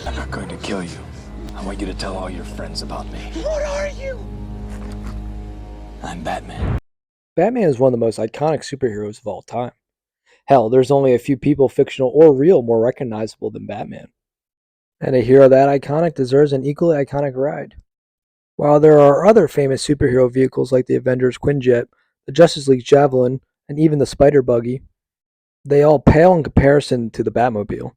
I'm not going to kill you. I want you to tell all your friends about me. What are you? I'm Batman. Batman is one of the most iconic superheroes of all time. Hell, there's only a few people, fictional or real, more recognizable than Batman. And a hero that iconic deserves an equally iconic ride. While there are other famous superhero vehicles like the Avengers Quinjet, the Justice League's Javelin, and even the Spider Buggy, they all pale in comparison to the Batmobile.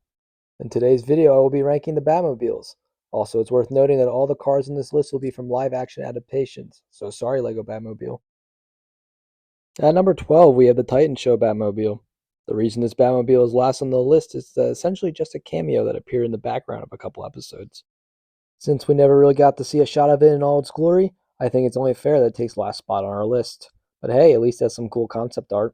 In today's video, I will be ranking the Batmobiles. Also, it's worth noting that all the cars in this list will be from live-action adaptations, so sorry Lego Batmobile. At number 12, we have the Titan Show Batmobile. The reason this Batmobile is last on the list is essentially just a cameo that appeared in the background of a couple episodes. Since we never really got to see a shot of it in all its glory, I think it's only fair that it takes last spot on our list. But hey, at least that's some cool concept art.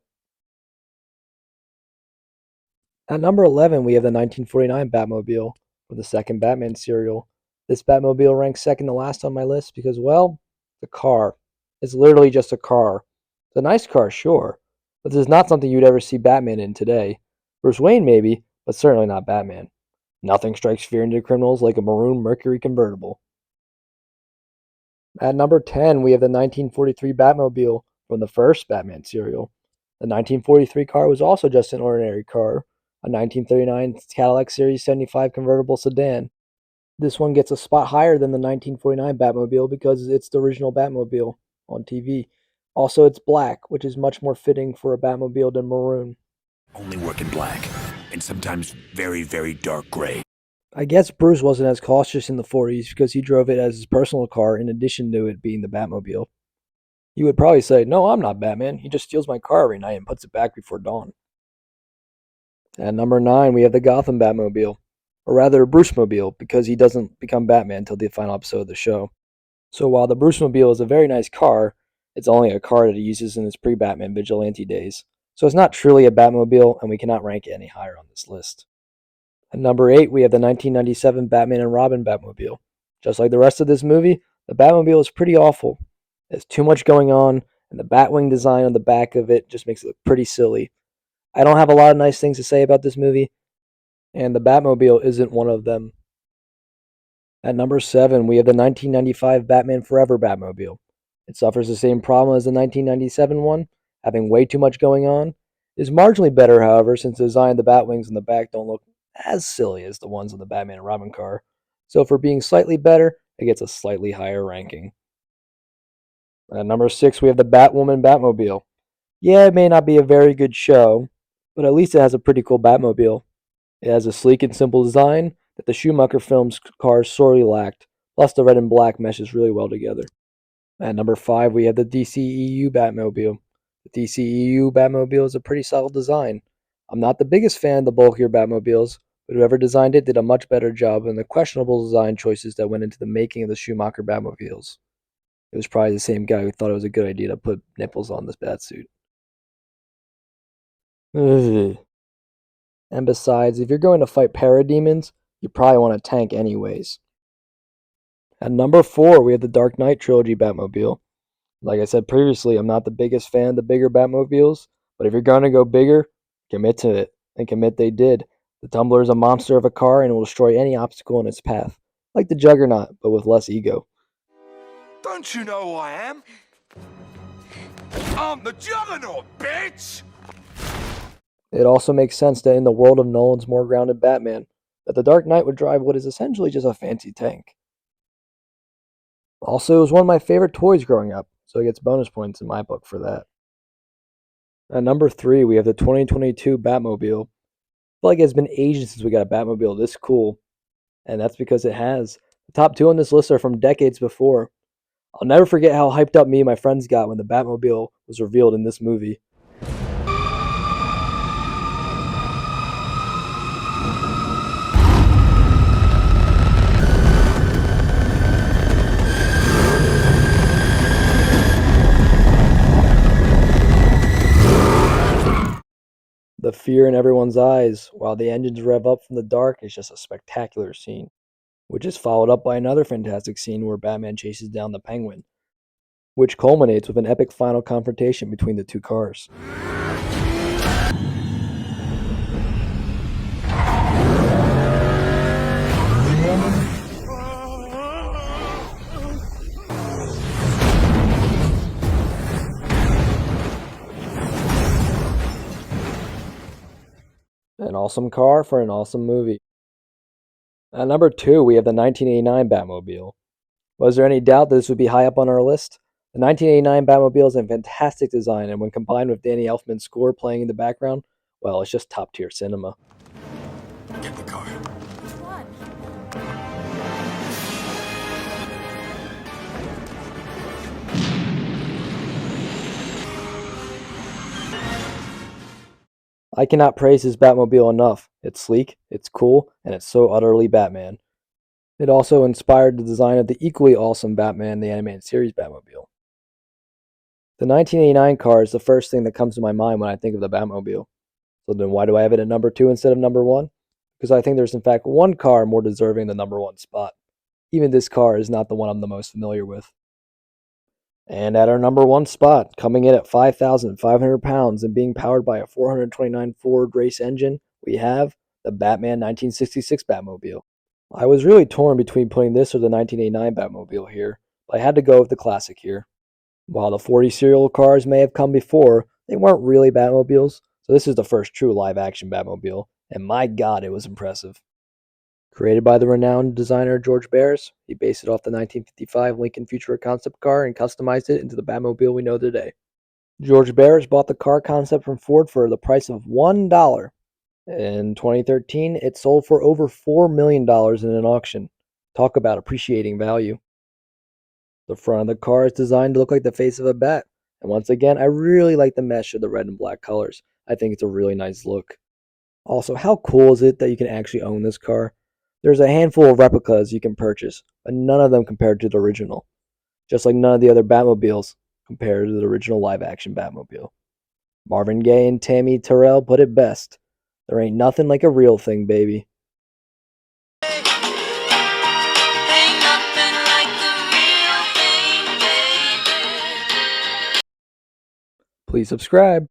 At number 11, we have the 1949 Batmobile, from the second Batman serial. This Batmobile ranks second to last on my list because, well, the car. It's literally just a car. It's a nice car, sure, but this is not something you'd ever see Batman in today. Bruce Wayne maybe, but certainly not Batman. Nothing strikes fear into criminals like a maroon Mercury convertible. At number 10, we have the 1943 Batmobile from the first Batman serial. The 1943 car was also just an ordinary car, a 1939 Cadillac Series 75 convertible sedan. This one gets a spot higher than the 1949 Batmobile because it's the original Batmobile on TV. Also, it's black, which is much more fitting for a Batmobile than maroon. Only work in black, and sometimes very, very dark gray. I guess Bruce wasn't as cautious in the 40s because he drove it as his personal car in addition to it being the Batmobile. He would probably say, "No, I'm not Batman. He just steals my car every night and puts it back before dawn." At number 9, we have the Gotham Batmobile, or rather Brucemobile, because he doesn't become Batman until the final episode of the show. So while the Brucemobile is a very nice car, it's only a car that he uses in his pre-Batman vigilante days. So it's not truly a Batmobile, and we cannot rank it any higher on this list. At number 8, we have the 1997 Batman and Robin Batmobile. Just like the rest of this movie, the Batmobile is pretty awful. There's too much going on, and the Batwing design on the back of it just makes it look pretty silly. I don't have a lot of nice things to say about this movie, and the Batmobile isn't one of them. At number 7, we have the 1995 Batman Forever Batmobile. It suffers the same problem as the 1997 one, having way too much going on. It is marginally better, however, since the design of the Batwings in the back don't look as silly as the ones on the Batman and Robin car. So for being slightly better, it gets a slightly higher ranking. At number 6, we have the Batwoman Batmobile. Yeah, it may not be a very good show, but at least it has a pretty cool Batmobile. It has a sleek and simple design that the Schumacher film's cars sorely lacked, plus the red and black meshes really well together. At number 5, we have the DCEU Batmobile. The DCEU Batmobile is a pretty solid design. I'm not the biggest fan of the bulkier Batmobiles, but whoever designed it did a much better job than the questionable design choices that went into the making of the Schumacher Batmobiles. It was probably the same guy who thought it was a good idea to put nipples on this Batsuit. Ugh. And besides, if you're going to fight parademons, you probably want a tank anyways. At number 4, we have the Dark Knight Trilogy Batmobile. Like I said previously, I'm not the biggest fan of the bigger Batmobiles, but if you're going to go bigger, commit to it, and commit they did. The Tumbler is a monster of a car and will destroy any obstacle in its path, like the Juggernaut, but with less ego. Don't you know who I am? I'm the Juggernaut, bitch! It also makes sense that in the world of Nolan's more grounded Batman, that the Dark Knight would drive what is essentially just a fancy tank. Also, it was one of my favorite toys growing up, so it gets bonus points in my book for that. At number 3, we have the 2022 Batmobile. I feel like it's been ages since we got a Batmobile this cool, and that's because it has. The top 2 on this list are from decades before. I'll never forget how hyped up me and my friends got when the Batmobile was revealed in this movie. The fear in everyone's eyes while the engines rev up from the dark is just a spectacular scene, which is followed up by another fantastic scene where Batman chases down the Penguin, which culminates with an epic final confrontation between the two cars. An awesome car for an awesome movie. At number 2, we have the 1989 Batmobile. Was there any doubt that this would be high up on our list? The 1989 Batmobile is a fantastic design, and when combined with Danny Elfman's score playing in the background, well, it's just top tier cinema. Get the car. Which one? I cannot praise this Batmobile enough. It's sleek, it's cool, and it's so utterly Batman. It also inspired the design of the equally awesome Batman the Animated Series Batmobile. The 1989 car is the first thing that comes to my mind when I think of the Batmobile. So then why do I have it at number 2 instead of number 1? Because I think there's in fact one car more deserving the number 1 spot. Even this car is not the one I'm the most familiar with. And at our number 1 spot, coming in at 5,500 pounds and being powered by a 429 Ford race engine, we have the Batman 1966 Batmobile. I was really torn between putting this or the 1989 Batmobile here, but I had to go with the classic here. While the 40 serial cars may have come before, they weren't really Batmobiles, so this is the first true live-action Batmobile, and my god, it was impressive. Created by the renowned designer George Barris, he based it off the 1955 Lincoln Futura concept car and customized it into the Batmobile we know today. George Barris bought the car concept from Ford for the price of $1. In 2013, it sold for over $4 million in an auction. Talk about appreciating value. The front of the car is designed to look like the face of a bat, and once again, I really like the mesh of the red and black colors. I think it's a really nice look. Also, how cool is it that you can actually own this car? There's a handful of replicas you can purchase, but none of them compared to the original. Just like none of the other Batmobiles compared to the original live-action Batmobile. Marvin Gaye and Tammy Terrell put it best. There ain't nothing like a real thing, baby. Ain't nothing like the real thing, baby. Please subscribe.